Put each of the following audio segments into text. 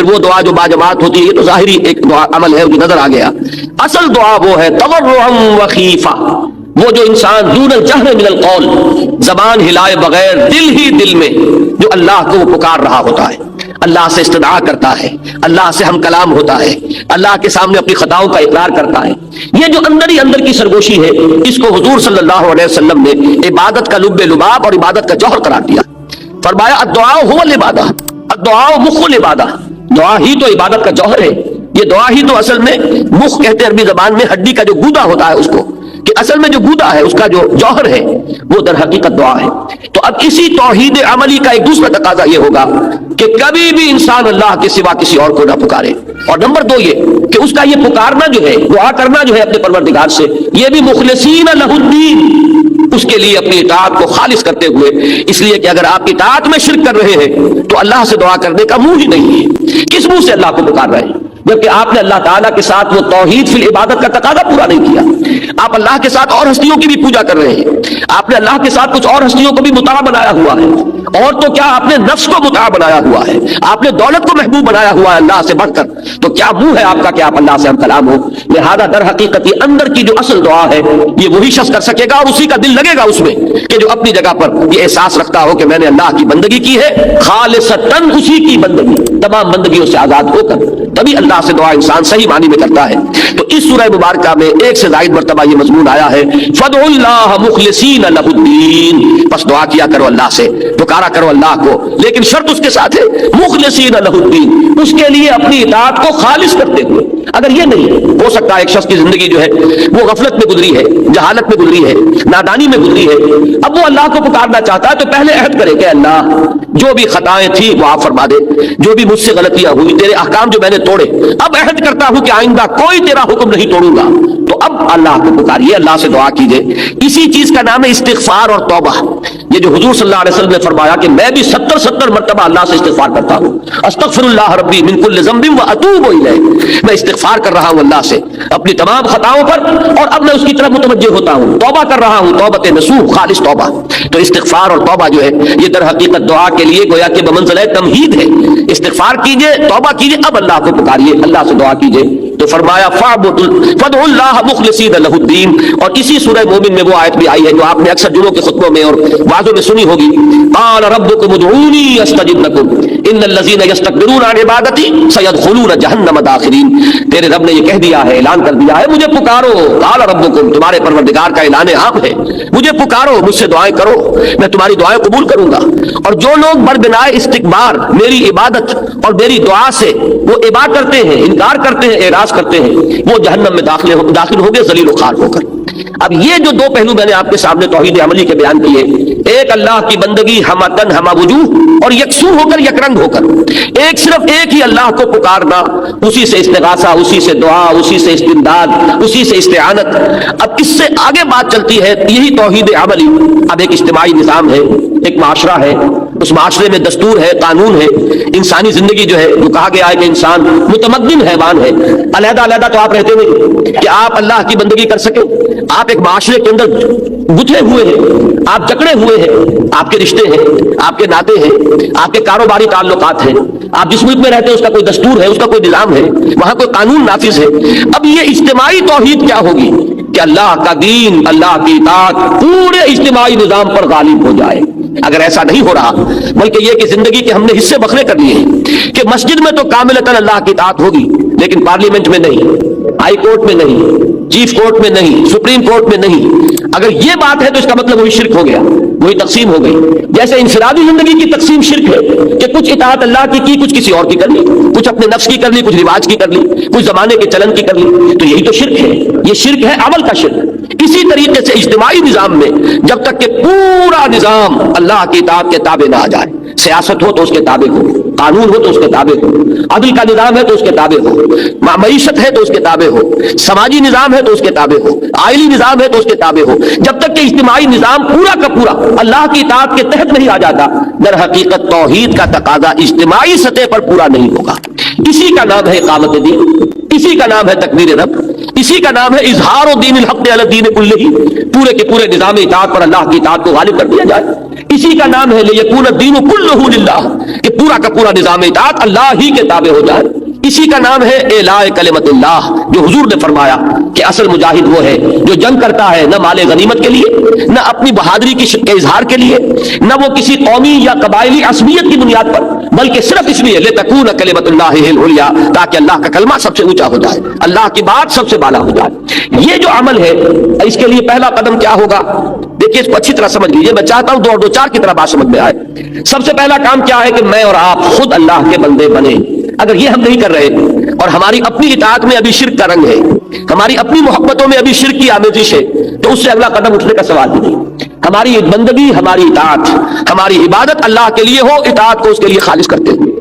پھر وہ دعا جو باجماعت ہوتی ہے، یہ تو ظاہری ایک دعا عمل ہے، نظر آ گیا. اصل دعا وہ ہے تضرعا وخیفہ، وہ جو انسان دون الجہر من القول، زبان ہلائے بغیر دل ہی دل میں جو اللہ کو وہ پکار رہا ہوتا ہے، اللہ سے استدعا کرتا ہے، اللہ سے ہم کلام ہوتا ہے، اللہ کے سامنے اپنی خطاؤں کا اقرار کرتا ہے. یہ جو اندر ہی اندر کی سرگوشی ہے، اس کو حضور صلی اللہ علیہ وسلم نے عبادت کا لب لباب اور عبادت کا جوہر قرار دیا. فرمایا الدعاء هو العبادہ، الدعاء مخ العبادہ، دعا ہی تو عبادت کا جوہر ہے. یہ دعا ہی تو اصل میں مخ کہتے ہیں عربی زبان میں ہڈی کا جو گودا ہوتا ہے اس کو، کہ اصل میں جو گودا ہے اس کا جو جوہر ہے وہ در حقیقت دعا ہے. تو اب اسی توحید عملی کا ایک دوسرا تقاضا یہ ہوگا کہ کبھی بھی انسان اللہ کے سوا کسی اور کو نہ پکارے. اور نمبر دو یہ کہ اس کا یہ پکارنا جو ہے، دعا کرنا جو ہے اپنے پروردگار سے، یہ بھی مخلصین لہ الدین، اس کے لیے اپنی اطاعت کو خالص کرتے ہوئے. اس لیے کہ اگر آپ اطاعت میں شرک کر رہے ہیں تو اللہ سے دعا کرنے کا منہ ہی نہیں ہے. کس منہ سے اللہ کو پکار رہے ہیں؟ جبکہ آپ نے اللہ تعالیٰ کے ساتھ وہ توحید فی العبادت کا تقاضا پورا نہیں کیا. آپ اللہ کے ساتھ اور ہستیوں کی بھی پوجا کر رہے ہیں، آپ نے اللہ کے ساتھ کچھ اور ہستیوں کو بھی مطاع بنایا ہوا ہے، اور تو کیا آپ نے نفس کو مطاع بنایا ہوا ہے، آپ نے دولت کو محبوب بنایا ہوا ہے اللہ سے بڑھ کر. تو کیا منہ ہے آپ کا کہ آپ اللہ سے ہم کلام ہو؟ لہذا در حقیقت یہ اندر کی جو اصل دعا ہے یہ وہی شخص کر سکے گا، اور اسی کا دل لگے گا اس میں کہ جو اپنی جگہ پر یہ احساس رکھتا ہو کہ میں نے اللہ کی بندگی کی ہے خالصتاً، اسی کی بندگی تمام بندگیوں سے آزاد ہو کر. تبھی اللہ سے دعا انسان صحیح معنی میں کرتا ہے. تو اس سورہ مبارکہ میں ایک سے زائد مرتبہ یہ مضمون آیا ہے فادعوا اللہ مخلصین لہ الدین، بس دعا کیا کرو اللہ سے، پکارا کرو اللہ کو، لیکن شرط اس کے ساتھ ہے مخلصین لہ الدین، اس کے لیے اپنی اطاعت کو خالص کرتے ہوئے. اگر یہ نہیں ہو سکتا، ایک شخص کی زندگی جو ہے وہ غفلت میں گزری ہے، جہالت میں گزری ہے، نادانی میں گزری ہے، اب وہ اللہ کو پکارنا چاہتا ہے تو پہلے عہد کرے کہ اللہ جو بھی خطائیں تھیں وہ آپ فرما دے، جو بھی مجھ سے غلطیاں ہوئی، تیرے احکام جو میں نے توڑے، اب عہد کرتا ہوں کہ آئندہ کوئی تیرا حکم نہیں توڑوں گا. تو اب اللہ کو پکاریے، اللہ سے دعا کیجئے. اسی چیز کا نام ہے استغفار اور توبہ. یہ جو حضور صلی اللہ علیہ وسلم نے فرمایا کہ میں بھی 70 مرتبہ اللہ سے استغفار کرتا ہوں، استغفر اللہ ربی من کل ذنب واتوب الیہ، میں استغفار کر رہا ہوں اللہ سے اپنی تمام خطاؤں پر، اور اب میں اس کی طرف متوجہ ہوتا ہوں، توبہ کر رہا ہوں، توبۃ نصوح، خالص توبہ. تو استغفار اور توبہ جو ہے یہ در حقیقت دعا کے لیے گویا کہ بمنزلہ تمہید ہے. استغفار کیجئے، توبہ کیجئے، اب اللہ کو پکاریے، اللہ سے دعا کیجئے. تو فرمایا فادعوا اللہ مخلصین لہ الدین. اور اسی سورہ مومن میں وہ آیت بھی آئی ہے جو آپ نے اکثر جمعوں کے خطبوں میں اور وعظوں میں سنی ہوگی، قال ربکم ادعونی استجب لکم ان الذین یستکبرون عن عبادتی سیدخلون جہنم داخرین. تیرے رب نے یہ کہہ دیا ہے، اعلان کر دیا ہے، مجھے پکارو. قال ربکم، تمہارے پروردگار کا اعلان عام ہے، مجھے پکارو، مجھ سے دعائیں کرو، میں تمہاری دعائیں قبول کروں گا. اور جو لوگ بربنائے استکبار میری عبادت اور میری دعا سے وہ ابا کرتے ہیں، انکار کرتے ہیں، اعراض کرتے ہیں، وہ جہنم میں داخل ہو گئے ذلیل و خوار ہو کر. اب یہ جو دو پہلو میں نے آپ کے سامنے توحید عملی کے بیان کیے، ایک اللہ کی بندگی ہمہ تن ہمہ وجوہ اور یکسو ہو کر یک رنگ ہو کر، ایک صرف ایک ہی اللہ کو پکارنا، اسی سے استغاثہ، اسی سے دعا، اسی سے استمداد، اسی سے استعانت. اب اس سے آگے بات چلتی ہے، یہی توحید عملی. اب ایک اجتماعی نظام ہے، ایک معاشرہ ہے، اس معاشرے میں دستور ہے، قانون ہے، انسانی زندگی جو ہے وہ کہا گیا ہے کہ انسان متمدن حیوان ہے. علیحدہ علیحدہ تو آپ رہتے نہیں کہ آپ اللہ کی بندگی کر سکیں. آپ ایک معاشرے کے اندر گتھے ہوئے ہیں، آپ جکڑے ہوئے ہیں، آپ کے رشتے ہیں، آپ کے ناطے ہیں، آپ کے کاروباری تعلقات ہیں، آپ جس ملک میں رہتے ہیں اس کا کوئی دستور ہے، اس کا کوئی نظام ہے، وہاں کوئی قانون نافذ ہے. اب یہ اجتماعی توحید کیا ہوگی کہ اللہ کا دین، اللہ کی اطاعت پورے اجتماعی نظام پر غالب ہو جائے. اگر ایسا نہیں ہو رہا، بلکہ یہ کہ زندگی کے ہم نے حصے بکھرے کر لیے ہیں کہ مسجد میں تو کاملتاً اللہ کی اطاعت ہوگی لیکن پارلیمنٹ میں نہیں، ہائی کورٹ میں نہیں، چیف کورٹ میں نہیں، سپریم کورٹ میں نہیں. اگر یہ بات ہے تو اس کا مطلب وہی شرک ہو گیا، وہی تقسیم ہو گئی. جیسے انفرادی زندگی کی تقسیم شرک ہے کہ کچھ اطاعت اللہ کی کچھ کسی اور کی کر لی، کچھ اپنے نفس کی کر لی، کچھ رواج کی کر لی، کچھ زمانے کے چلن کی کر لی. تو یہی تو شرک ہے، یہ شرک ہے عمل کا شرک. اسی طریقے سے اجتماعی نظام میں جب تک کہ پورا نظام اللہ کی اطاعت کے تابع نہ آ جائے، سیاست ہو تو اس کے تابع ہو، قانون ہو تو اس کے تابع ہو، عدل کا نظام ہے تو اس کے تابع ہو، معیشت ہے تو اس کے تابع ہو، سماجی نظام ہے تو اس کے تابع ہو، آئلی نظام ہے تو اس کے تابع ہو، جب تک کہ اجتماعی نظام پورا کا پورا اللہ کی اطاعت کے تحت نہیں آ جاتا، در حقیقت توحید کا تقاضا اجتماعی سطح پر پورا نہیں ہوگا. اسی کا نام ہے اقامت دین، اسی کا نام ہے تکبیر رب، اسی کا نام ہے اظہار و دین الحق علی الدین کلہ، پورے کے پورے نظام اطاعت پر اللہ کی اطاعت کو غالب کر دیا جائے. اسی کا نام ہے لیکون الدین کلہ للہ، کہ پورا کا پورا نظام اطاعت اللہ ہی کے تابع ہو جائے۔ اسی کا نام ہے اعلاء کلمت اللہ، جو حضور نے فرمایا کہ اصل مجاہد وہ ہے جو جنگ کرتا ہے نہ مال غنیمت کے لیے، نہ اپنی بہادری کے اظہار کے لیے، نہ وہ کسی قومی یا قبائلی عصبیت کی بنیاد پر، بلکہ صرف اس لیے لتکون کلمت اللہ ہی العلیٰ، تاکہ اللہ کا کلمہ سب سے اونچا ہو جائے، اللہ کی بات سب سے بالا ہو جائے۔ یہ جو عمل ہے، اس کے لیے پہلا قدم کیا ہوگا؟ دیکھیے اس کو اچھی طرح سمجھ لیجیے، میں چاہتا ہوں دو چار کی طرح بات سمجھ میں آئے۔ سب سے پہلا کام کیا ہے کہ میں اور آپ خود اللہ کے بندے بنے۔ اگر یہ ہم نہیں کر رہے اور ہماری اپنی اطاعت میں ابھی شرک کا رنگ ہے، ہماری اپنی محبتوں میں ابھی شرک کی آمیزش ہے، تو اس سے اگلا قدم اٹھنے کا سوال ہی نہیں۔ ہماری بندگی، ہماری اطاعت، ہماری عبادت اللہ کے لیے ہو، اطاعت کو اس کے لیے خالص کرتے ہیں۔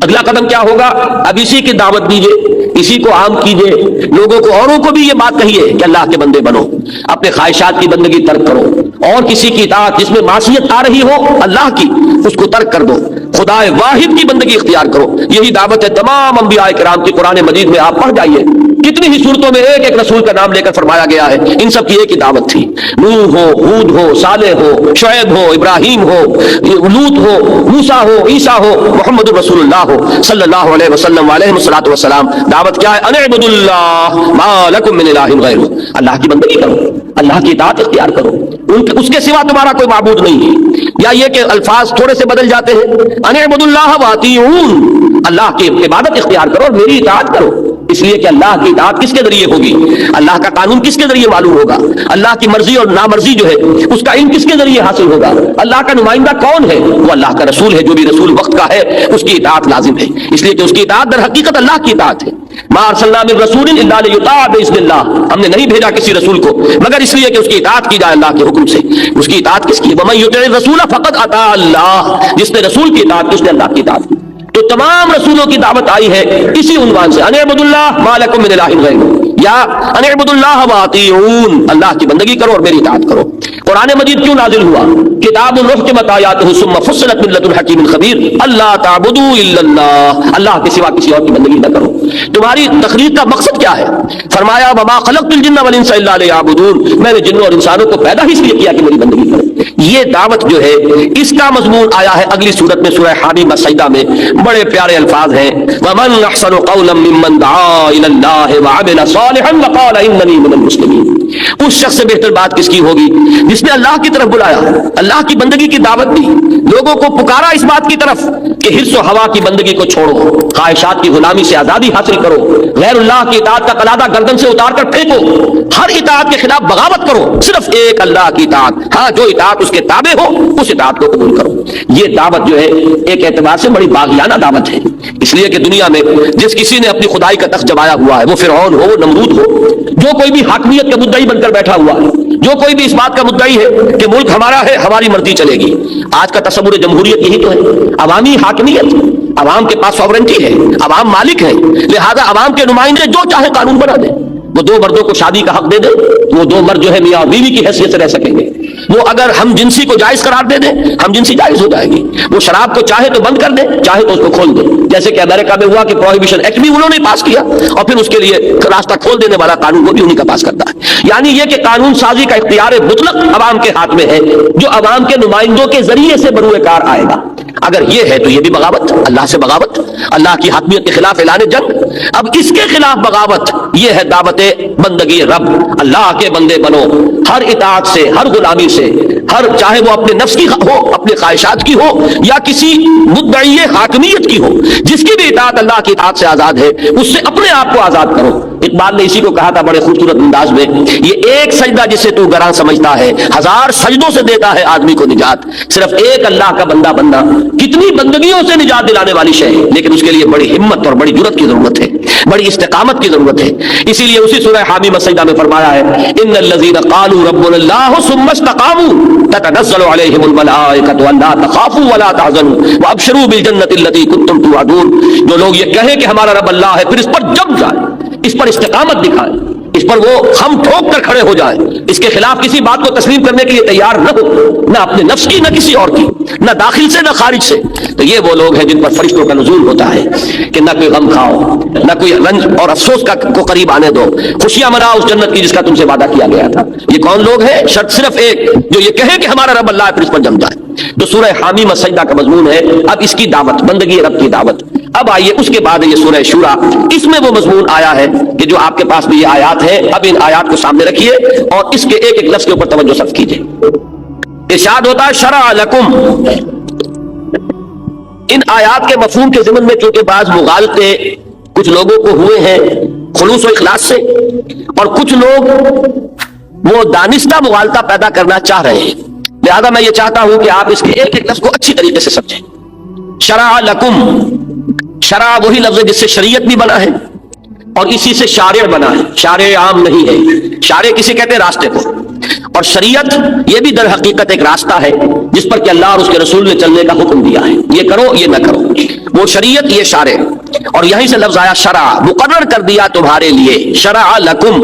اگلا قدم کیا ہوگا؟ اب اسی کی دعوت دیجئے، اسی کو عام کیجئے، لوگوں کو، اوروں کو بھی یہ بات کہیے کہ اللہ کے بندے بنو، اپنے خواہشات کی بندگی ترک کرو، اور کسی کی اطاعت جس میں معصیت آ رہی ہو اللہ کی، اس کو ترک کر دو، خدا واحد کی بندگی اختیار کرو۔ یہی دعوت ہے تمام انبیاء کرام کی۔ قرآن مجید میں آپ پڑھ جائیے، کتنی ہی صورتوں میں ایک ایک رسول کا نام لے کر فرمایا گیا ہے، ان سب کی ایک ہی دعوت تھی۔ نوح ہو، ہود ہو، صالح ہو، شعیب ہو، ابراہیم ہو، لوط ہو، موسیٰ ہو، عیسیٰ ہو، محمد رسول اللہ ہو صلی اللہ علیہ وسلم علیہ الصلوۃ والسلام۔ دعوت کیا ہے؟ ان اعبدوا اللہ ما لکم من الہ غیرہ، اللہ کی بندگی کرو، اللہ کی اطاعت اختیار کرو، اس کے سوا تمہارا کوئی معبود نہیں ہے۔ یا یہ کہ الفاظ تھوڑے سے بدل جاتے ہیں، ان اعبدوا اللہ واطیعون، اللہ کی عبادت اختیار کرو اور میری اطاعت کرو، اس لیے کہ اللہ کی اطاعت کس کے ذریعے ہوگی؟ اللہ کا قانون کس کے ذریعے معلوم ہوگا؟ اللہ کی مرضی اور نامرضی جو ہے اس کا علم کس کے ذریعے حاصل ہوگا؟ اللہ کا نمائندہ کون ہے؟ وہ اللہ کا رسول ہے، جو بھی رسول وقت کا ہے اس کی اطاعت لازم ہے، اس لیے کہ اس کی اطاعت در حقیقت اللہ کی اطاعت ہے۔ ما ارسلنا من رسول الا لیطاع باذن اللہ، ہم نے نہیں بھیجا کسی رسول کو مگر اس لیے کہ اس کی اطاعت کی جائے اللہ کے حکم سے۔ اس کی اطاعت کس کی؟ ومن یطع الرسول فقد اطاع اللہ، جس نے رسول کی اطاعت کی اس نے اللہ کی اطاعت کی۔ تو تمام رسولوں کی دعوت آئی ہے اسی عنوان سے، ان اعبدوا اللہ ما لکم من الہ غیرہ، یا ان اعبدوا اللہ واطیعون، اللہ کی بندگی کرو اور میری اطاعت کرو۔ قرآن مجید کیوں نازل ہوا؟ کتاب محکمت آیاتہ ثم فصلت من لدن حکیم خبیر، اللہ تعبدوا الا اللہ، اللہ کے سوا کسی اور کی بندگی نہ کرو۔ تمہاری تخلیق کا مقصد کیا ہے؟ فرمایا وما خلقت الجن والانس الا لیعبدون، میں نے جنوں اور انسانوں کو پیدا ہی اس لیے کیا کہ میری بندگی کرو۔ یہ دعوت جو ہے اس کا مضمون آیا ہے اگلی سورت میں، سورہ حامیم السجدہ میں، بڑے پیارے الفاظ ہیں، ومن احسن قولا ممن دعا الی اللہ وعمل صالحا وقال اننی من المسلمین، اس شخص سے بہتر بات کس کی ہوگی جس نے اللہ کی طرف بلایا، اللہ کی بندگی کی دعوت دی، لوگوں کو پکارا اس بات کی طرف کہ حرص و ہوا کی بندگی کو چھوڑو، خواہشات کی غلامی سے آزادی حاصل کرو، غیر اللہ کی اطاعت کا قلادہ گردن سے اتار کر پھینکو، ہر اطاعت کے خلاف بغاوت کرو، صرف ایک اللہ کی اطاعت، ہاں جو اطاعت اس کے تابع ہو اس اطاعت کو قبول کرو۔ یہ دعوت جو ہے ایک اعتبار سے بڑی باغیانہ دعوت ہے، اس لیے کہ دنیا میں جس کسی نے اپنی خدائی کا تخت جمایا ہوا ہے، وہ فرعون ہو، وہ نمرود ہو، جو کوئی بھی حاکمیت کا مدعی بن کر بیٹھا ہوا ہے، جو کوئی بھی اس بات کا مدعی ہے کہ ملک ہمارا ہے، ہماری مرضی چلے گی۔ آج کا تصور جمہوریت یہی تو ہے، عوامی حاکمیت، عوام کے پاس سوورنٹی ہے، عوام مالک ہے، لہذا عوام کے نمائندے جو چاہے قانون بنا دیں۔ وہ دو مردوں کو شادی کا حق دے دیں، وہ دو مرد جو ہے میاں اور بیوی کی حیثیت سے رہ سکیں گے۔ وہ اگر ہم جنسی کو جائز قرار دے دیں، ہم جنسی جائز ہو جائے گی۔ وہ شراب کو چاہے تو بند کر دیں، چاہے تو اس کو کھول دیں، جیسے کہ امریکہ میں ہوا کہ پروہیبیشن ایکٹ بھی انہوں نے پاس کیا اور پھر اس کے لیے راستہ کھول دینے والا قانون وہ بھی انہی کا پاس کرتا ہے۔ یعنی یہ کہ قانون سازی کا اختیار مطلق عوام کے ہاتھ میں ہے، جو عوام کے نمائندوں کے ذریعے سے بروئے کار آئے گا۔ اگر یہ ہے تو یہ بھی بغاوت، اللہ سے بغاوت، اللہ کی حاکمیت کے خلاف اعلان جنگ۔ اب اس کے خلاف بغاوت یہ ہے دعوت بندگی رب، اللہ کے بندے بنو، ہر اطاعت سے، ہر غلامی سے، ہر چاہے وہ اپنے نفس کی ہو، اپنے خواہشات کی ہو، یا کسی مدعی حاکمیت کی ہو، جس کی بھی اطاعت اللہ کی اطاعت سے آزاد ہے، اس سے اپنے آپ کو آزاد کرو۔ اقبال نے اسی کو کہا تھا بڑے خوبصورت انداز میں، یہ ایک سجدہ جسے تو گراں سمجھتا ہے، ہزار سجدوں سے دیتا ہے آدمی کو نجات۔ صرف ایک اللہ کا بندہ بننا کتنی بندگیوں سے نجات دلانے والی شے ہے، لیکن اس کے لیے بڑی ہمت اور بڑی جرأت کی ضرورت ہے، بڑی استقامت کی ضرورت ہے۔ اسی لیے اسی سورہ حامیم السجدہ میں فرمایا ہے، ان الذین قالوا ربنا اللہ ثم استقاموا تتنزل علیہم الملائکۃ الا تخافوا ولا تحزنوا وابشروا بالجنۃ التي كنتم توعدون، جو لوگ یہ کہیں کہ ہمارا رب اللہ ہے، پھر اس پر جم جائے، اس پر استقامت دکھائے، اس پر وہ ہم ٹھوک کر کھڑے ہو جائیں، اس کے خلاف کسی بات کو تسلیم کرنے کے لیے تیار نہ ہو، نہ اپنے نفس کی، نہ کسی اور کی، نہ داخل سے نہ خارج سے، تو یہ وہ لوگ ہیں جن پر فرشتوں کا نزول ہوتا ہے کہ نہ کوئی غم کھاؤ، نہ کوئی رنج اور افسوس کو قریب آنے دو، خوشیاں مناؤ اس جنت کی جس کا تم سے وعدہ کیا گیا تھا۔ یہ کون لوگ ہیں؟ شرط صرف ایک، جو یہ کہے کہ ہمارا رب اللہ ہے، پھر اس پر جم جائے۔ تو سورہ حامی السجدہ کا مضمون ہے اب اس کی دعوت، بندگی رب کی دعوت۔ اب آئیے اس کے بعد یہ سورہ شورا، اس میں وہ مضمون آیا ہے کہ جو آپ کے پاس بھی یہ آیات ہے، اب ان آیات کو سامنے رکھیے اور اس کے ایک ایک لفظ کے اوپر توجہ صرف کیجیے۔ ارشاد ہوتا ہے شرع لکم۔ ان آیات کے مفہوم کے ضمن میں چونکہ بعض مغالطے کچھ لوگوں کو ہوئے ہیں خلوص و اخلاص سے، اور کچھ لوگ وہ دانستہ مغالطہ پیدا کرنا چاہ رہے ہیں، لہذا میں یہ چاہتا ہوں کہ آپ اس کے ایک ایک لفظ کو اچھی طریقے سے سمجھیں۔ شرع لکم، شرع وہی لفظ ہے جس سے شریعت بھی بنا ہے اور اسی سے شارع بنا ہے، شارع عام نہیں ہے، شارع کسی کہتے ہیں راستے کو، اور شریعت یہ بھی در حقیقت ایک راستہ ہے جس پر کہ اللہ اور اس کے رسول نے چلنے کا حکم دیا ہے، یہ کرو یہ نہ کرو، وہ شریعت یہ شارع، اور یہیں سے لفظ آیا شرع، مقرر کر دیا تمہارے لیے، شرع لکم،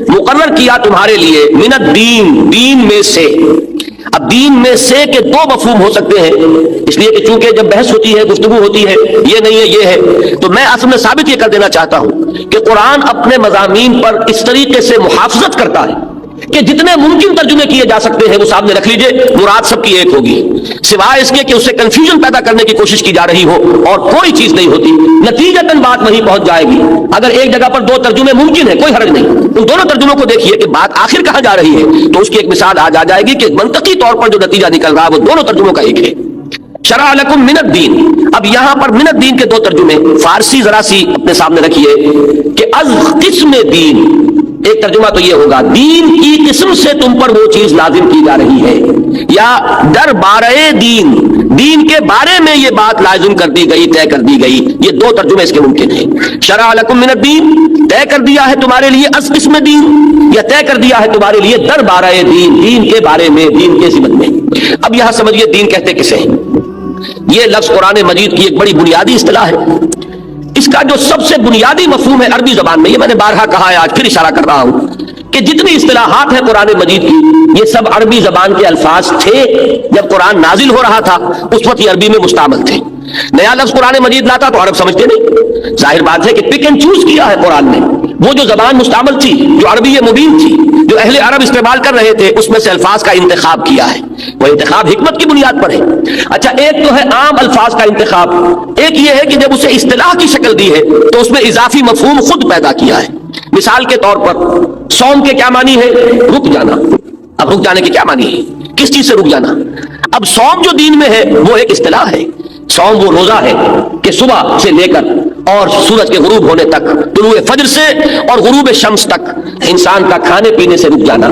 مقرر کیا تمہارے لیے، من الدین، دین میں سے۔ اب دین میں سے کے دو مفہوم ہو سکتے ہیں، اس لیے کہ چونکہ جب بحث ہوتی ہے، گفتگو ہوتی ہے، یہ نہیں ہے یہ ہے، تو میں اصل میں ثابت یہ کر دینا چاہتا ہوں کہ قرآن اپنے مضامین پر اس طریقے سے محافظت کرتا ہے کہ جتنے ممکن ترجمے کیے جا سکتے ہیں وہ سامنے رکھ لیجئے، مراد سب کی ایک ہوگی، سوائے اس کے کہ اس سے کنفیوژن پیدا کرنے کی کوشش کی جا رہی ہو، اور کوئی چیز نہیں ہوتی، نتیجتاً بات وہیں پہنچ جائے گی۔ اگر ایک جگہ پر دو ترجمے ممکن ہے، کوئی حرج نہیں، ان دونوں ترجموں کو دیکھیے کہ بات آخر کہاں جا رہی ہے، تو اس کی ایک مثال آج آ جائے گی کہ منطقی طور پر جو نتیجہ نکل رہا ہے وہ دونوں ترجموں کا ایک ہے۔ شرع لکم من الدین، اب یہاں پر من الدین کے دو ترجمے، فارسی ذرا سی اپنے سامنے رکھیے کہ از قسم دین، ایک ترجمہ تو یہ ہوگا دین کی قسم سے تم پر وہ چیز لازم کی جا رہی ہے، یا در بارے دین، دین کے بارے میں یہ بات لازم کر دی گئی، طے کر دی گئی، یہ دو ترجمے اس کے ممکن ہیں۔ شرع لکم من الدین، طے کر دیا ہے تمہارے لیے از قسم دین، یا طے کر دیا ہے تمہارے لیے در بارے دین، دین کے بارے میں، دین کے ضمن میں۔ اب یہاں سمجھیے دین کہتے کسے ہیں؟ یہ لفظ قرآن مجید کی ایک بڑی بنیادی اصطلاح ہے، اس کا جو سب سے بنیادی مفہوم ہے عربی زبان میں، یہ میں نے بارہا کہا ہے، آج پھر اشارہ کر رہا ہوں کہ جتنی اصطلاحات ہیں قرآن مجید کی، یہ سب عربی زبان کے الفاظ تھے جب قرآن نازل ہو رہا تھا، اس وقت یہ عربی میں مستعمل تھے۔ نیا لفظ قرآن مجید لاتا تو عرب سمجھتے نہیں، ظاہر بات ہے کہ پک اینڈ چوز کیا ہے قرآن نے، وہ جو زبان مستعمل تھی، جو عربی مبین تھی، جو اہل عرب استعمال کر رہے تھے، اس میں سے الفاظ کا انتخاب کیا ہے، وہ انتخاب حکمت کی بنیاد پر ہے۔ اچھا، ایک تو ہے عام الفاظ کا انتخاب، ایک یہ ہے کہ جب اسے اصطلاح کی شکل دی ہے تو اس میں اضافی مفہوم خود پیدا کیا ہے۔ مثال کے طور پر صوم کے کیا معنی ہے؟ رک جانا۔ اب رک جانے کے کیا معنی ہے؟ کس چیز سے رک جانا؟ اب صوم جو دین میں ہے وہ ایک اصطلاح ہے، صوم وہ روزہ ہے کہ صبح سے لے کر اور سورج کے غروب ہونے تک، طلوع فجر سے اور غروب شمس تک انسان کا کھانے پینے سے رک جانا،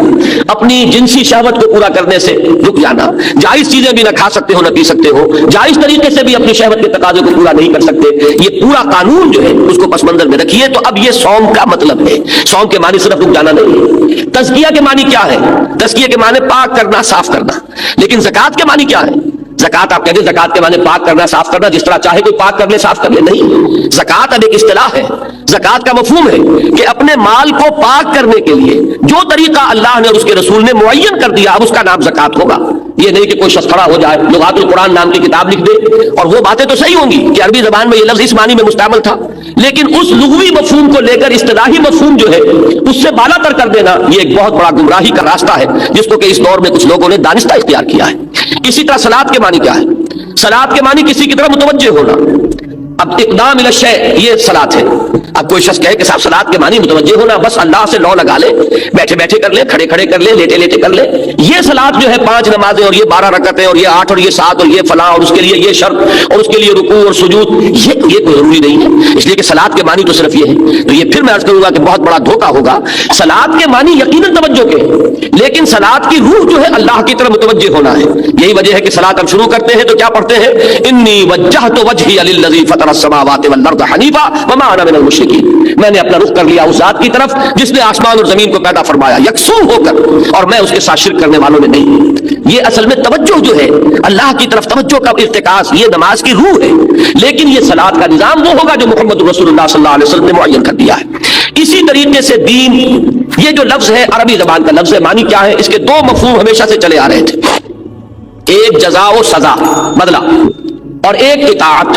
اپنی جنسی شہوت کو پورا کرنے سے رک جانا، جائز چیزیں بھی نہ کھا سکتے ہو نہ پی سکتے ہو، جائز طریقے سے بھی اپنی شہوت کے تقاضے کو پورا نہیں کر سکتے، یہ پورا قانون جو ہے اس کو پس منظر میں رکھیے۔ تو اب یہ صوم کا مطلب ہے، صوم کے معنی صرف رک جانا نہیں ہے۔ تزکیہ کے معنی کیا ہے؟ تزکیہ کے معنی پاک کرنا، صاف کرنا۔ لیکن زکوٰۃ کے معنی کیا ہے؟ زکات آپ کہتے ہیں زکات کے معنی پاک کرنا، صاف کرنا، جس طرح چاہے کوئی پاک کر لے، صاف کر لے، نہیں۔ زکات اب ایک اصطلاح ہے، زکات کا مفہوم ہے کہ اپنے مال کو پاک کرنے کے لیے جو طریقہ اللہ نے اور اس کے رسول نے معین کر دیا، اب اس کا نام زکات ہوگا۔ یہ نہیں کہ کوئی شخص کھڑا ہو جائے، لغات القرآن نام کی کتاب لکھ دے، اور وہ باتیں تو صحیح ہوں گی کہ عربی زبان میں یہ لفظ اس معنی میں مستعمل تھا، لیکن اس لغوی مفہوم کو لے کر اصطلاحی مفہوم جو ہے اس سے بالا تر کر دینا، یہ ایک بہت بڑا گمراہی کا راستہ ہے جس کو کہ اس دور میں کچھ لوگوں نے دانستہ اختیار کیا ہے۔ اسی طرح صلاۃ کے معنی کیا ہے؟ صلاۃ کے معنی کسی کی طرف متوجہ ہونا۔ اب اقدام الی الشیء، یہ صلاۃ ہے۔ اب کوئی شخص کہے کہ صاحب صلاۃ کے معنی متوجہ ہونا، بس اللہ سے لو لگا لے، بیٹھے بیٹھے کر لے، کھڑے کھڑے کر لے، لیٹے لیٹے کر لے، یہ صلاۃ جو ہے 5 نمازیں اور یہ 12 رکعتیں اور یہ 8 اور یہ 7 اور یہ فلاں اور اس کے لیے یہ شرط اور اس کے لیے رکوع اور سجود، یہ کوئی ضروری نہیں ہے، اس لیے کہ صلاۃ کے معنی تو صرف یہ ہے۔ تو یہ پھر میں عرض کروں گا کہ بہت بڑا دھوکہ ہوگا۔ صلاۃ کے معنی یقیناً توجہ کے، لیکن صلاۃ کی روح جو ہے اللہ کی طرف متوجہ ہونا ہے۔ یہی وجہ ہے کہ صلاۃ ہم شروع کرتے ہیں تو کیا پڑھتے ہیں؟ انی وجہت وجہی للذی فطر السماوات والارض حنیفا وما انا من المشرکین، میں نے اپنا رخ کر لیا اس ذات کی طرف جس نے آسمان اور زمین کو پیدا فرمایا یکسو ہو کر، اور میں اس کے ساتھ شرک کرنے والوں میں نہیں۔ یہ اصل میں توجہ جو ہے اللہ کی طرف، توجہ کا ارتکاز، یہ نماز کی روح ہے۔ لیکن یہ صلاۃ کا نظام وہ ہوگا جو محمد رسول اللہ صلی اللہ علیہ وسلم نے معین کر دیا ہے۔ اسی طریقے سے دین، یہ جو لفظ ہے عربی زبان کا لفظ ہے، معنی کیا ہے؟ اس کے دو مفہوم ہمیشہ سے چلے آ رہے تھے، ایک جزا و سزا، بدلہ، اور ایک اطاعت۔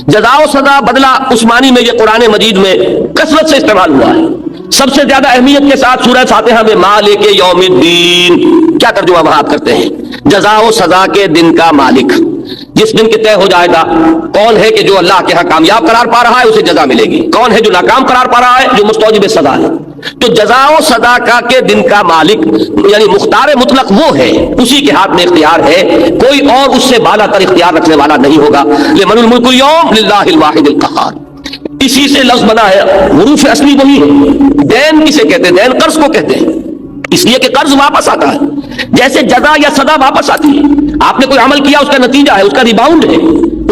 جزا و سزا، بدلہ، اس معنی میں یہ قرآن مجید میں کثرت سے استعمال ہوا ہے۔ سب سے زیادہ اہمیت کے ساتھ سورہ فاتحہ میں مالک یوم الدین کیا ترجمہ وہاں آپ کرتے ہیں؟ جزا و سزا کے دن کا مالک، جس دن کے طے ہو جائے گا کون ہے کہ جو اللہ کے ہاں کامیاب قرار پا رہا ہے اسے جزا ملے گی، کون ہے جو ناکام قرار پا رہا ہے جو مستوجب سزا ہے۔ تو جزا و سزا کا کے دن کا مالک یعنی مختار مطلق وہ ہے، اسی کے ہاتھ میں اختیار ہے، کوئی اور اس سے بالا تر اختیار رکھنے والا نہیں ہوگا۔ لمن الملک اليوم للہ الواحد القہار، اسی سے لفظ بنا ہے، حروف اصلی وہی ہے۔ دین کسے کہتے ہیں؟ دین قرض کو کہتے ہیں، اس لیے کہ قرض واپس آتا ہے، جیسے جزا یا سزا واپس آتی ہے۔ آپ نے کوئی عمل کیا، اس کا نتیجہ ہے، اس کا ریباؤنڈ ہے،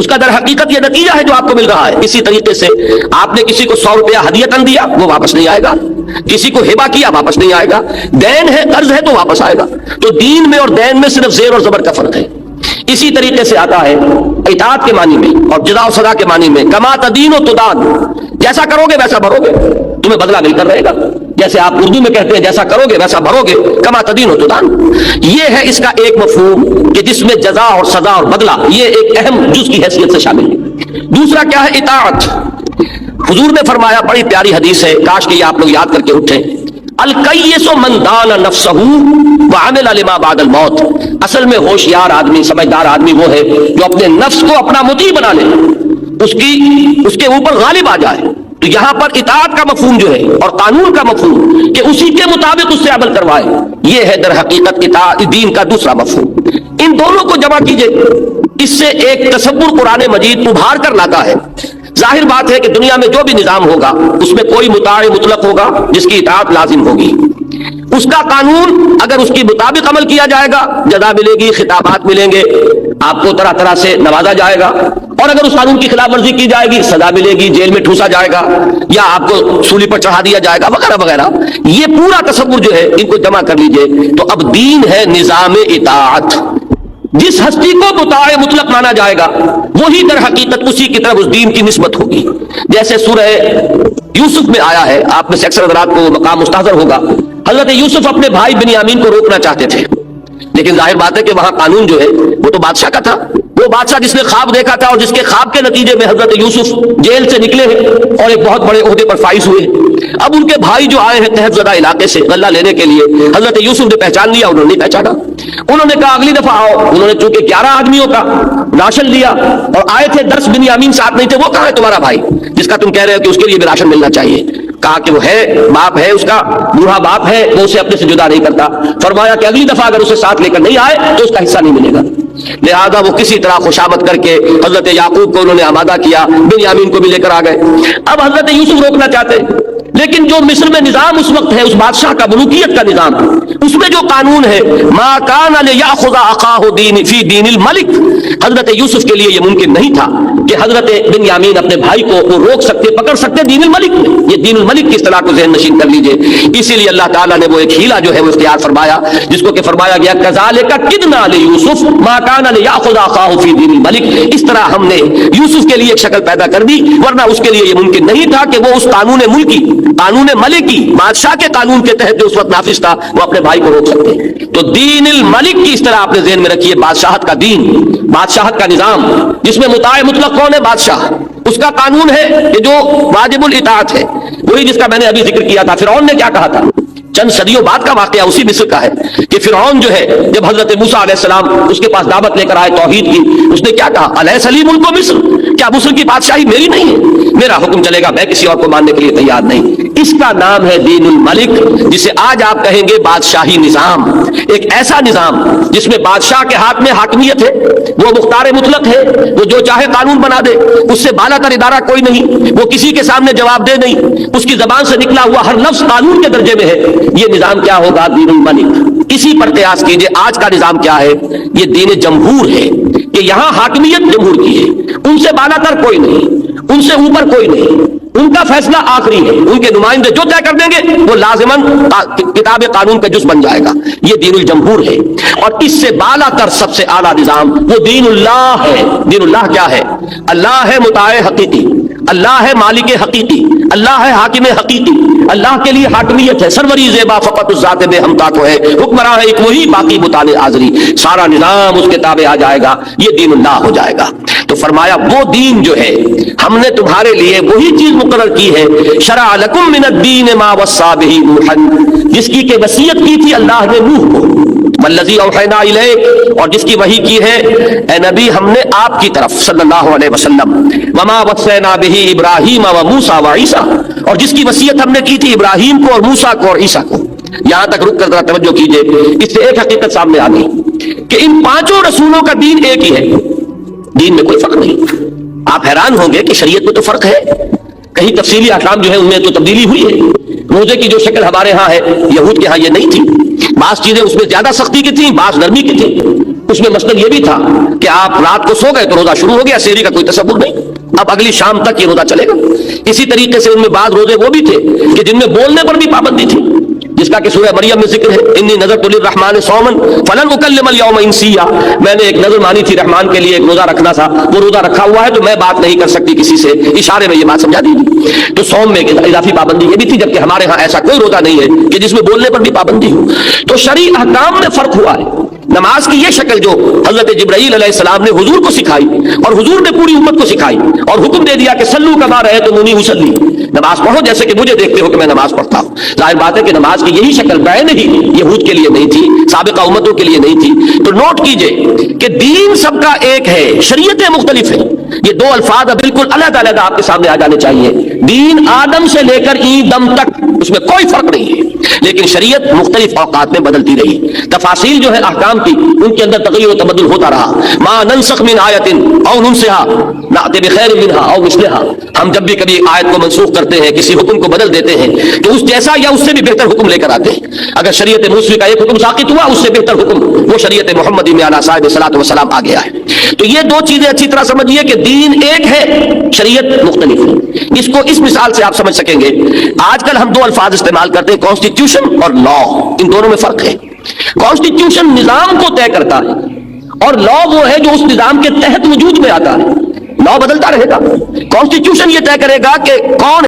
اس کا در حقیقت یہ نتیجہ ہے جو آپ کو مل رہا ہے۔ اسی طریقے سے آپ نے کسی کو 100 روپیہ ہدیتاً دیا، وہ واپس نہیں آئے گا، کسی کو ہبہ کیا واپس نہیں آئے گا، دین ہے قرض ہے تو واپس آئے گا۔ تو دین میں اور دین میں صرف زیر اور زبر کا فرق ہے۔ اسی طریقے سے آتا ہے اطاعت کے معنی میں اور جزا و سزا کے معنی میں، کما تدین و تدان، جیسا کرو گے ویسا بھرو گے، تمہیں بدلہ مل کر رہے گا۔ جیسے آپ اردو میں کہتے ہیں جیسا کرو گے ویسا بھرو گے، کما تدین و تدان، یہ ہے اس کا ایک مفہوم کہ جس میں جزا اور سزا اور بدلہ یہ ایک اہم جز کی حیثیت سے شامل ہے۔ دوسرا کیا ہے؟ اطاعت۔ حضور نے فرمایا، بڑی پیاری حدیث ہے، کاش کہ یہ آپ لوگ یاد کر کے اٹھیں، الکیس من دان نفسہ وعمل لما بعد الموت، اصل میں ہوشیار آدمی، سمجھدار آدمی وہ ہے جو اپنے نفس کو اپنا مطیع بنا لے، اس کے اوپر غالب آ جائے۔ تو یہاں پر اطاعت کا مفہوم جو ہے اور قانون کا مفہوم کہ اسی کے مطابق اس سے عمل کروائے، یہ ہے در حقیقت اطاعت دین کا دوسرا مفہوم۔ ان دونوں کو جمع کیجئے، اس سے ایک تصور قرآن مجید ابھار کر لاتا ہے۔ ظاہر بات ہے کہ دنیا میں جو بھی نظام ہوگا اس میں کوئی مطاع مطلق ہوگا جس کی اطاعت لازم ہوگی، اس کا قانون اگر اس کے مطابق عمل کیا جائے گا جزا ملے گی، خطابات ملیں گے، آپ کو طرح طرح سے نوازا جائے گا، اور اگر اس قانون کی خلاف ورزی کی جائے گی سزا ملے گی، جیل میں ٹھوسا جائے گا یا آپ کو سولی پر چڑھا دیا جائے گا وغیرہ وغیرہ۔ یہ پورا تصور جو ہے ان کو جمع کر لیجئے تو اب دین ہے نظام اطاعت۔ جس ہستی کو مطاع مطلق مانا جائے گا وہی در حقیقت اسی کی طرف اس دین کی نسبت ہوگی۔ جیسے سورہ یوسف میں آیا ہے، آپ میں سے اکثر حضرات کو مقام مستحضر ہوگا، حضرت یوسف اپنے بھائی بنیامین کو روکنا چاہتے تھے، لیکن ظاہر بات ہے کہ وہاں قانون جو ہے وہ تو بادشاہ کا تھا، وہ بادشاہ جس نے خواب دیکھا تھا اور جس کے خواب کے نتیجے میں حضرت یوسف جیل سے نکلے ہیں اور ایک بہت بڑے عہدے پر فائز ہوئے۔ اب ان کے بھائی جو آئے ہیں تحت زدہ علاقے سے غلہ لینے کے لیے، حضرت یوسف نے پہچان لیا، انہوں نے نہیں پہچانا، انہوں نے کہا اگلی دفعہ آؤ، انہوں نے چونکہ 11 آدمیوں کا راشن لیا اور آئے تھے 10 بنیامین ساتھ نہیں تھے، وہ کہاں ہے تمہارا بھائی جس کا تم کہہ رہے ہو کہ اس کے لیے بھی راشن ملنا چاہیے؟ کہا کہ وہ ہے، باپ ہے، اس کا بوڑھا باپ ہے، وہ اسے اپنے سے جدا نہیں کرتا۔ فرمایا کہ اگلی دفعہ اگر اسے ساتھ لے کر نہیں آئے تو اس کا حصہ نہیں ملے گا۔ لہذا وہ کسی طرح خوشامد کر کے حضرت یعقوب کو انہوں نے آمادہ کیا، بنیامین کو بھی لے کر آ گئے۔ اب حضرت یوسف روکنا چاہتے، لیکن جو مصر میں نظام اس وقت ہے، اس بادشاہ کا ملوکیت کا نظام، اس میں جو قانون ہے ما کان لیاخذ اخاہ دین فی دین الملک، حضرت یوسف کے لیے یہ ممکن نہیں تھا کہ حضرت بنیامین اپنے بھائی کو وہ روک سکتے، پکڑ سکتے دین الملک میں۔ یہ دین الملک کی اصطلاح کو ذہن نشین کر لیجئے۔ اسی لیے اللہ تعالیٰ نے وہ ایک ہیلا جو ہے وہ اختیار فرمایا، جس کو کہ فرمایا گیا کذالک کدنا لیوسف ما کان لیاخذ اخاہ فی دین الملک، اس طرح ہم نے یوسف کے لیے ایک شکل پیدا کر دی، ورنہ اس کے لیے یہ ممکن نہیں تھا کہ وہ اس قانون ملکی، قانون ملکی، بادشاہ کے قانون کے تحت جو اس وقت نافذ تھا، وہ اپنے بھائی کو روک سکتے۔ تو دین الملک کی اس طرح آپ نے ذہن میں رکھیے، بادشاہت کا دین، بادشاہت کا نظام، جس میں مطاع مطلق کون ہے؟ بادشاہ، اس کا قانون ہے کہ جو واجب الاطاعت ہے، وہی جس کا میں نے ابھی ذکر کیا تھا۔ فرعون نے کیا کہا تھا؟ چند صدیوں بعد کا واقعہ اسی مصر کا ہے کہ فرعون جو ہے جب حضرت موسیٰ علیہ السلام اس کے پاس دعوت لے کر آئے توحید کی، اس نے کیا کہا؟ الیس لی ملک مصر، کیا مصر کی بادشاہی میری نہیں ہے؟ میرا حکم چلے گا، میں کسی اور کو ماننے کے لیے تیار نہیں۔ اس کا نام ہے دین الملک، جسے آج آپ کہیں گے بادشاہی نظام، ایک ایسا نظام جس میں بادشاہ کے ہاتھ میں حاکمیت ہے، وہ مختار مطلق ہے، وہ جو چاہے قانون بنا دے، اس سے بالا تر ادارہ کوئی نہیں، وہ کسی کے سامنے جواب دے نہیں، اس کی زبان سے نکلا ہوا ہر لفظ قانون کے درجے میں ہے۔ یہ نظام کیا ہوگا؟ دین الملک۔ اسی پر قیاس کیجئے آج کا نظام کیا ہے؟ یہ دین جمہور ہے، کہ یہاں حاکمیت جمہور کی ہے، ان سے بالا تر کوئی نہیں، ان سے اوپر کوئی نہیں، ان کا فیصلہ آخری ہے، ان کے نمائندے جو طے کر دیں گے وہ لازماً کتاب قانون کا جز بن جائے گا۔ یہ دین الجمہور ہے، اور اس سے بالا تر سب سے اعلیٰ نظام وہ دین اللہ ہے۔ دین اللہ کیا ہے؟ اللہ ہے مطاع حقیقی، اللہ ہے مالک حقیقی، اللہ ہے حاکم حقیقی، اللہ کے لیے حاکمیت ہے، سروری زیبا فقط ذات بے ہمتا کو ہے، حکمراں ہے ایک وہی، باقی بتانے حاضری، سارا نظام اس کے تابع آ جائے گا، یہ دین اللہ ہو جائے گا۔ تو فرمایا وہ دین جو ہے ہم نے تمہارے لیے وہی چیز مقرر کی ہے، شرع لکم من الدین ما وصی بہ نوحا، جس کی کہ وصیت کی تھی اللہ نے نوح کو، والذی اوحینا الیک، اور جس کی وحی کی ہے اے نبی ہم نے آپ کی طرف صلی اللہ علیہ وسلم، وما وصینا بہ ابراہیم و موسیٰ و عیسیٰ، اور جس کی وصیت ہم نے کی تھی ابراہیم کو اور موسیٰ کو اور عیسیٰ کو۔ یہاں تک رک کر ذرا توجہ کیجئے، اس سے ایک حقیقت سامنے آ گئی کہ ان پانچوں رسولوں کا دین ایک ہی ہے، دین میں کوئی فرق نہیں۔ آپ حیران ہوں گے کہ شریعت میں تو فرق ہے، کہیں تفصیلی احکام جو ہے ان میں تو تبدیلی ہوئی ہے۔ روزے کی جو شکل ہمارے ہاں ہے یہود کے ہاں یہ نہیں تھی، بعض چیزیں اس میں زیادہ سختی کی تھیں، بعض نرمی کی تھی۔ اس میں مثلاً یہ بھی تھا کہ آپ رات کو سو گئے تو روزہ شروع ہو گیا، سحری کا کوئی تصور نہیں، اب اگلی شام تک یہ روزہ چلے گا۔ اسی طریقے سے ان میں بعض روزے وہ بھی تھے کہ جن میں بولنے پر بھی پابندی تھی، جس کا کہ سورہ مریم میں ذکر ہے، انی نذرت للرحمن صوما فلن اکلم اليوم انسیا، میں نے ایک نظر مانی تھی رحمان کے لیے، ایک روزہ رکھنا تھا، وہ روزہ رکھا ہوا ہے تو میں بات نہیں کر سکتی کسی سے، اشارے میں یہ بات سمجھا دی تھی۔ تو صوم میں اضافی پابندی یہ بھی تھی، جبکہ ہمارے ہاں ایسا کوئی روزہ نہیں ہے کہ جس میں بولنے پر بھی پابندی ہو۔ تو شرعی احکام میں فرق ہوا ہے۔ نماز کی یہ شکل جو حضرت جبرائیل علیہ السلام نے حضور کو سکھائی اور حضور نے پوری امت کو سکھائی اور حکم دے دیا کہ صلو کما رأیتمونی اصلی، نماز پڑھو جیسے کہ مجھے دیکھتے ہو کہ میں نماز پڑھتا ہوں۔ ظاہر بات ہے کہ نماز کی یہی شکل بعین ہی یہود کے لیے نہیں تھی، سابقہ امتوں کے لیے نہیں تھی۔ تو نوٹ کیجئے کہ دین سب کا ایک ہے، شریعتیں مختلف ہیں۔ یہ دو الفاظ بالکل علیحدہ علیحدہ آپ کے سامنے آ جانے چاہیے۔ دین آدم سے لے کر این دم تک اس میں کوئی فرق نہیں ہے، لیکن شریعت مختلف اوقات میں بدلتی رہی، تفاصیل جو ہے احکام کی ان کے اندر تغیر و تبدل ہوتا رہا۔ ما ننسخ من آیت او ننسها نأتی بخیر منها او مثلها، ہم جب بھی کبھی آیت کو منسوخ کرتے ہیں، کسی حکم کو بدل دیتے ہیں تو اس جیسا یا اس سے بھی بہتر حکم لے کر آتے ہیں۔ اگر شریعت موسوی کا ایک حکم ساقط ہوا، اس سے بہتر حکم وہ شریعت محمدی میں علیہ صاحب صلاۃ وسلام آ گیا ہے۔ تو یہ دو چیزیں اچھی طرح سمجھیے کہ دین ایک ہے، شریعت مختلف ہے۔ اس کو اس مثال سے آپ سمجھ سکیں گے۔ آج کل ہم دو الفاظ استعمال کرتے ہیں، کانسٹیٹیوشن اور لا، ان دونوں میں فرق ہے۔ کانسٹیٹیوشن نظام کو طے کرتا ہے اور لا وہ ہے جو اس نظام کے تحت وجود میں آتا ہے۔ لا بدلتا رہے گا، کانسٹیٹیوشن یہ طے کرے گا کہ کون